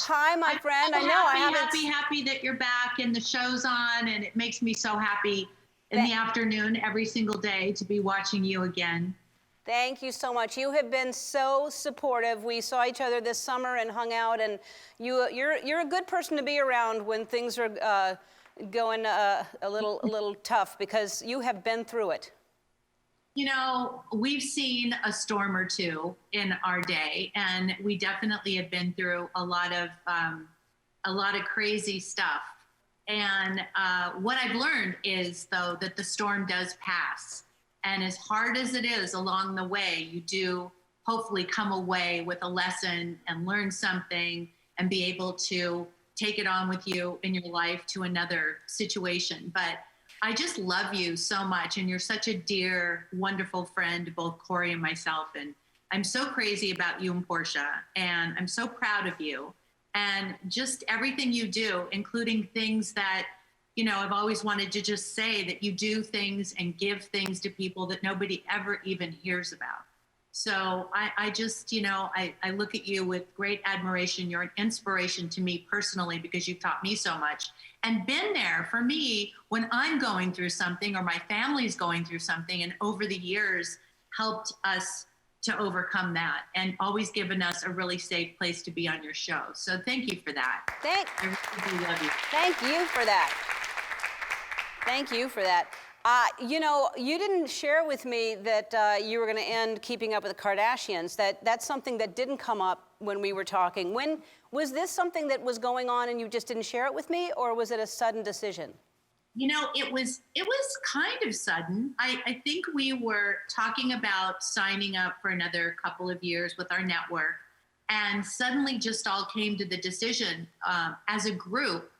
Hi, my friend. I So know I happy, haven't. happy that you're back and the show's on, and it makes me so happy in the afternoon every single day to be watching you again. Thank you so much. You have been so supportive. We saw each other this summer and hung out, and you're a good person to be around when things are going a little tough because you have been through it. You know, we've seen a storm or two in our day, and we definitely have been through a lot of crazy stuff. And what I've learned is, though, that the storm does pass. And as hard as it is along the way, you do hopefully come away with a lesson and learn something and be able to take it on with you in your life to another situation. But I just love you so much. And you're such a dear, wonderful friend to both Corey and myself. And I'm so crazy about you and Portia. And I'm so proud of you. And just everything you do, including things that, you know, I've always wanted to just say that you do things and give things to people that nobody ever even hears about. So I just, you know, I look at you with great admiration. You're an inspiration to me personally because you've taught me so much and been there for me when I'm going through something or my family's going through something, and over the years helped us to overcome that and always given us a really safe place to be on your show. So thank you for that. I really do love you. Thank you for that. Thank you for that. You know, you didn't share with me that you were going to end Keeping Up with the Kardashians. That's something that didn't come up when we were talking. When was this something that was going on and you just didn't share it with me, or was it a sudden decision? You know, it was kind of sudden. I think we were talking about signing up for another couple of years with our network, and suddenly just all came to the decision as a group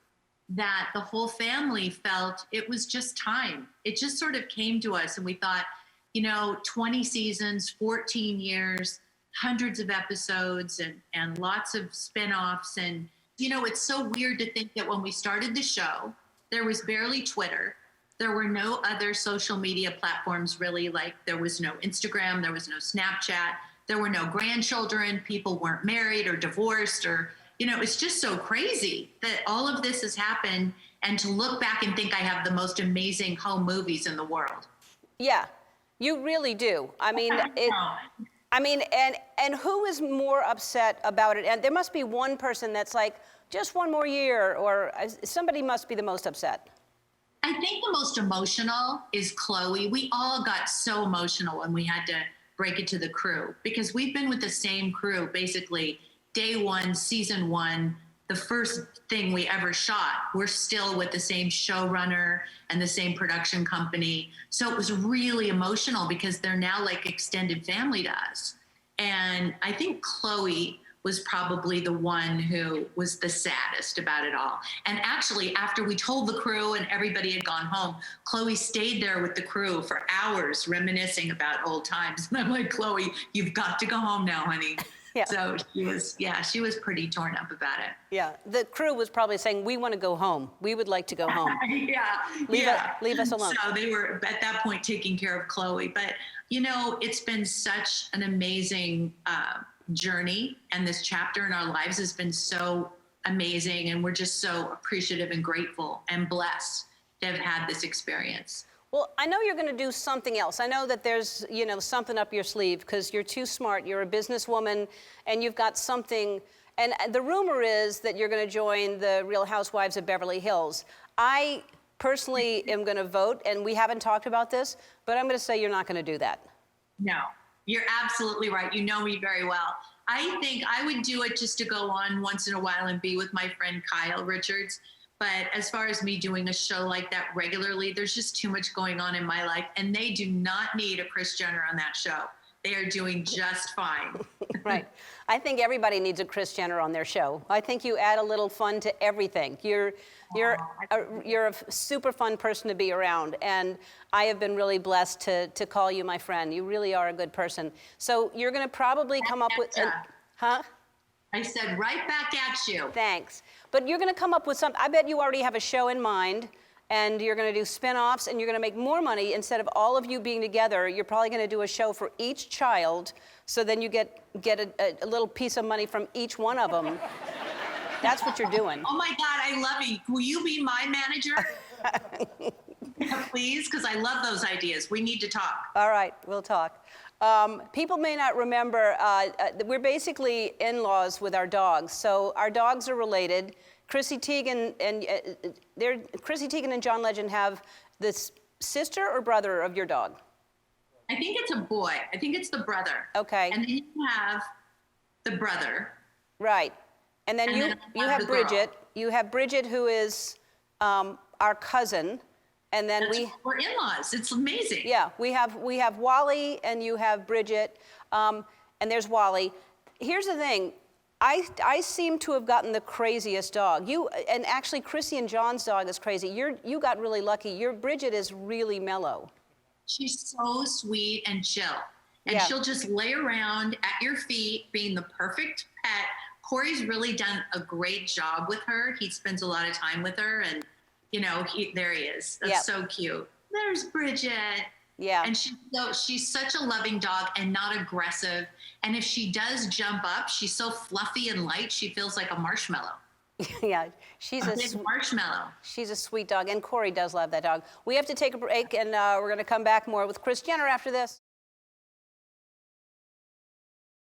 that the whole family felt it was just time. It just sort of came to us, and we thought, you know, 20 seasons, 14 years, hundreds of episodes, and lots of spinoffs. And, you know, it's so weird to think that when we started the show, there was barely Twitter. There were no other social media platforms, really. Like, there was no Instagram, there was no Snapchat, there were no grandchildren, people weren't married or divorced, or, you know, it's just so crazy that all of this has happened, and to look back and think I have the most amazing home movies in the world. Yeah, you really do. I mean, and who is more upset about it? And there must be one person that's like, just one more year, or somebody must be the most upset. I think the most emotional is Chloe. We all got so emotional when we had to break it to the crew, because we've been with the same crew basically day one, season one, the first thing we ever shot. We're still with the same showrunner and the same production company. So it was really emotional because they're now like extended family to us. And I think Chloe was probably the one who was the saddest about it all. And actually, after we told the crew and everybody had gone home, Chloe stayed there with the crew for hours reminiscing about old times. And I'm like, Chloe, you've got to go home now, honey. Yeah. So she was pretty torn up about it. Yeah, the crew was probably saying, we want to go home. We would like to go home. Leave us alone. So they were at that point taking care of Chloe. But, you know, it's been such an amazing journey, and this chapter in our lives has been so amazing, and we're just so appreciative and grateful and blessed to have had this experience. Well, I know you're going to do something else. I know that there's, you know, something up your sleeve because you're too smart. You're a businesswoman, and you've got something. And the rumor is that you're going to join the Real Housewives of Beverly Hills. I personally am going to vote, and we haven't talked about this, but I'm going to say you're not going to do that. No, you're absolutely right. You know me very well. I think I would do it just to go on once in a while and be with my friend Kyle Richards. But as far as me doing a show like that regularly, there's just too much going on in my life. And they do not need a Kris Jenner on that show. They are doing just fine. Right. I think everybody needs a Kris Jenner on their show. I think you add a little fun to everything. You're a super fun person to be around. And I have been really blessed to call you my friend. You really are a good person. So you're going to probably come up with... Huh? I said right back at you. Thanks. But you're going to come up with something. I bet you already have a show in mind, and you're going to do spin-offs, and you're going to make more money. Instead of all of you being together, you're probably going to do a show for each child, so then you get a little piece of money from each one of them. That's what you're doing. Oh my God, I love you. Will you be my manager? Please, because I love those ideas. We need to talk. All right, we'll talk. People may not remember, we're basically in-laws with our dogs. So our dogs are related. Chrissy Teigen and John Legend have this sister or brother of your dog? I think it's a boy. I think it's the brother. Okay. And then you have the brother. Right. And then And you then I you have have the girl. Bridget. You have Bridget, who is our cousin. And then We're in-laws. It's amazing. yeah, we have Wally, and you have Bridget, and there's Wally. Here's the thing. I seem to have gotten the craziest dog. And actually Chrissy and John's dog is crazy. You got really lucky. Your Bridget is really mellow. She's so sweet and chill. And Yeah. she'll just lay around at your feet, being the perfect pet. Corey's really done a great job with her. He spends a lot of time with her, and there he is. That's Yep. so cute. There's Bridget. Yeah. And she's such a loving dog and not aggressive. And if she does jump up, she's so fluffy and light, she feels like a marshmallow. Yeah, she's A big marshmallow. she's a sweet dog, and Corey does love that dog. We have to take a break, and we're going to come back more with Kris Jenner after this.